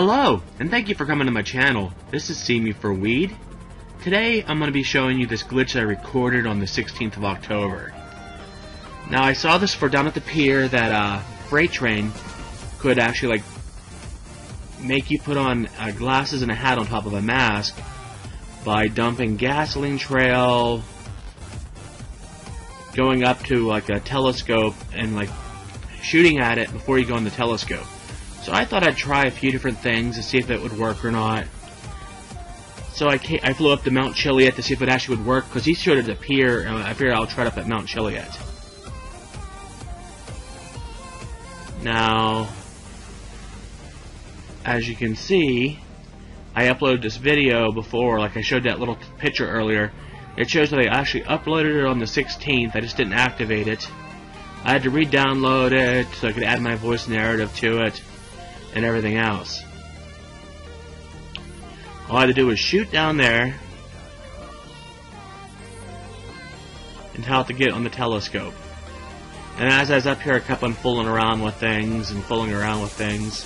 Hello, and thank you for coming to my channel. This is cme4weed. Today I'm going to be showing you this glitch that I recorded on the 16th of October. Now I saw this for down at the pier that freight train could actually make you put on glasses and a hat on top of a mask by dumping gasoline trail, going up to a telescope and shooting at it before you go on the telescope. So I thought I'd try a few different things to see if it would work or not. So I flew up to Mount Chiliad to see if it actually would work, because he showed it at the pier, and I figured I'll try it up at Mount Chiliad. Now, as you can see, I uploaded this video before, like I showed that little picture earlier. It shows that I actually uploaded it on the 16th, I just didn't activate it. I had to re-download it so I could add my voice narrative to it and everything else. All I had to do was shoot down there and tell it to get on the telescope. And as I was up here, I kept on fooling around with things and fooling around with things.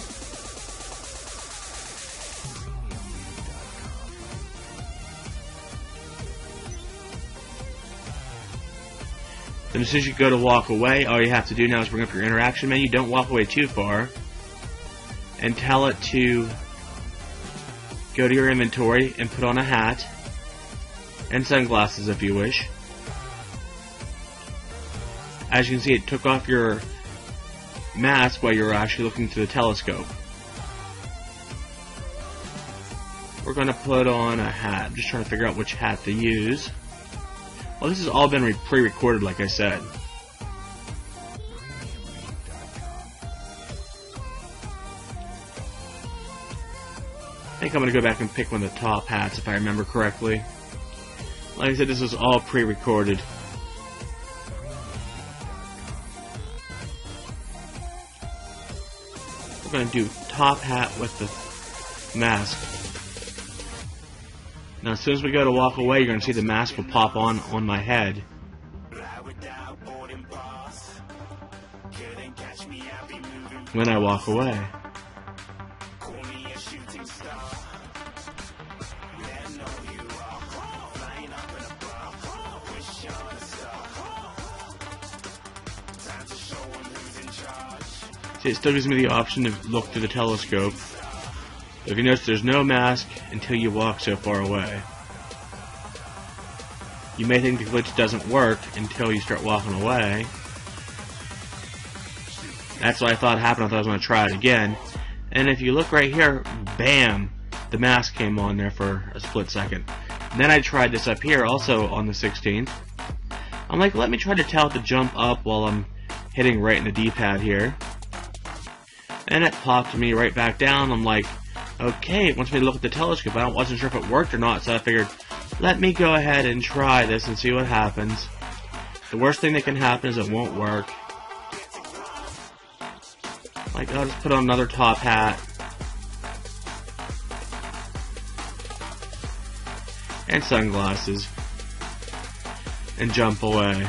Then as soon as you go to walk away, all you have to do now is bring up your interaction menu. Don't walk away too far. And tell it to go to your inventory and put on a hat and sunglasses if you wish. As you can see, it took off your mask while you were actually looking through the telescope. We're going to put on a hat. I'm just trying to figure out which hat to use. Well, this has all been pre-recorded, like I said. I think I'm going to go back and pick one of the top hats if I remember correctly. Like I said, this was all pre-recorded. We're going to do top hat with the mask. Now as soon as we go to walk away, you're going to see the mask will pop on my head. When I walk away. See, it still gives me the option to look through the telescope. If you notice, there's no mask until you walk so far away. You may think the glitch doesn't work until you start walking away. That's what I thought happened. I thought I was going to try it again. And if you look right here, bam! The mask came on there for a split second. And then I tried this up here also on the 16th. I'm like, let me try to tell it to jump up while I'm hitting right in the D-pad here. And it popped me right back down. I'm like, okay, it wants me to look at the telescope. I wasn't sure if it worked or not, so I figured, let me go ahead and try this and see what happens. The worst thing that can happen is it won't work. I'll just put on another top hat. And sunglasses. And jump away.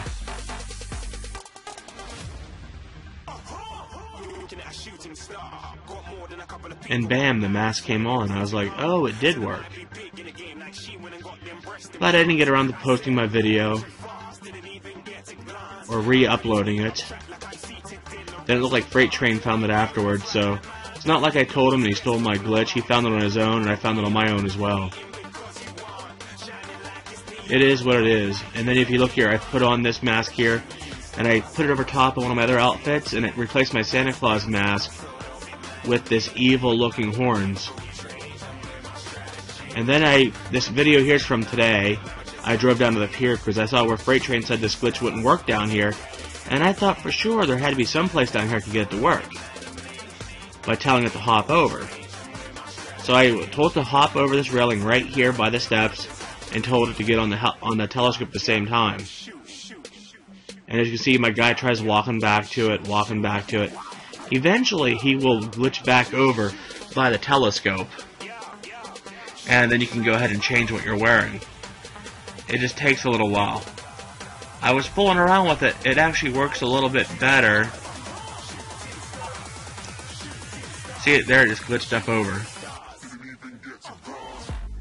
And bam, the mask came on. I was like, oh, it did work. But I didn't get around to posting my video or re-uploading it. Then it looked like Freight Train found it afterwards, so it's not like I told him and he stole my glitch. He found it on his own, and I found it on my own as well. It is what it is. And then if you look here, I put on this mask here, and I put it over top of one of my other outfits, and it replaced my Santa Claus mask with this evil looking horns. And then this video here's from today. I drove down to the pier because I saw where Freight Train said this glitch wouldn't work down here, and I thought for sure there had to be some place down here to get it to work by telling it to hop over. So I told it to hop over this railing right here by the steps and told it to get on the telescope at the same time. And as you can see, my guy tries walking back to it. Eventually, he will glitch back over by the telescope, and then you can go ahead and change what you're wearing. It just takes a little while. I was fooling around with it. It actually works a little bit better. See it there, it just glitched up over.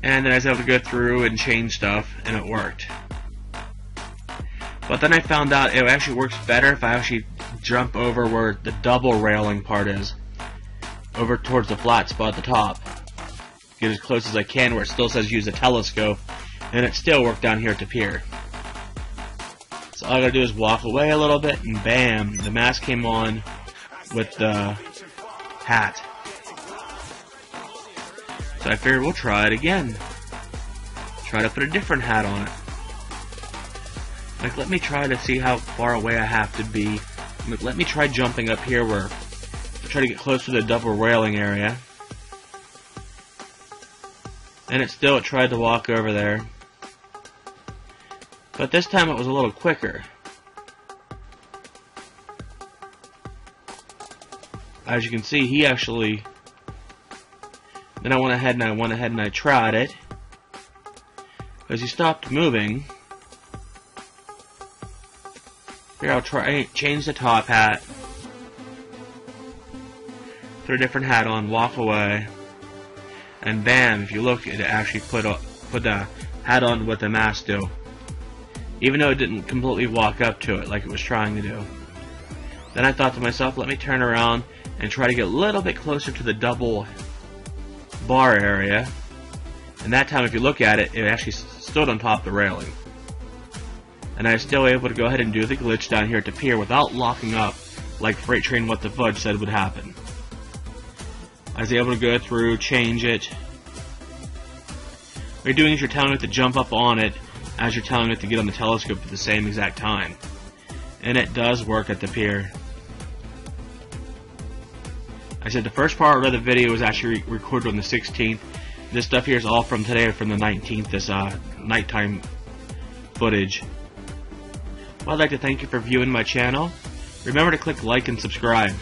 And then I was able to go through and change stuff, and it worked. But then I found out it actually works better if I actually jump over where the double railing part is, over towards the flat spot at the top. Get as close as I can where it still says use a telescope, and it still worked down here at the pier. So all I gotta do is walk away a little bit, and bam, the mask came on with the hat. So I figured we'll try it again. Try to put a different hat on it. Like, let me try to see how far away I have to be. Like, let me try jumping up here where I try to get close to the double railing area. And it tried to walk over there. But this time it was a little quicker. As you can see, he actually... Then I went ahead and I tried it. As he stopped moving... Here, I'll change the top hat. Put a different hat on, walk away. And bam, if you look, it actually put the hat on what the mask do. Even though it didn't completely walk up to it like it was trying to do. Then I thought to myself, let me turn around and try to get a little bit closer to the double bar area. And that time, if you look at it, it actually stood on top of the railing. And I was still able to go ahead and do the glitch down here at the pier without locking up like Freight Train What the Fudge said would happen. I was able to go through, change it. What you're doing is you're telling it to jump up on it as you're telling it to get on the telescope at the same exact time. And it does work at the pier. I said the first part of the video was actually recorded on the 16th. This stuff here is all from today, from the 19th, this nighttime footage. Well, I'd like to thank you for viewing my channel. Remember to click like and subscribe.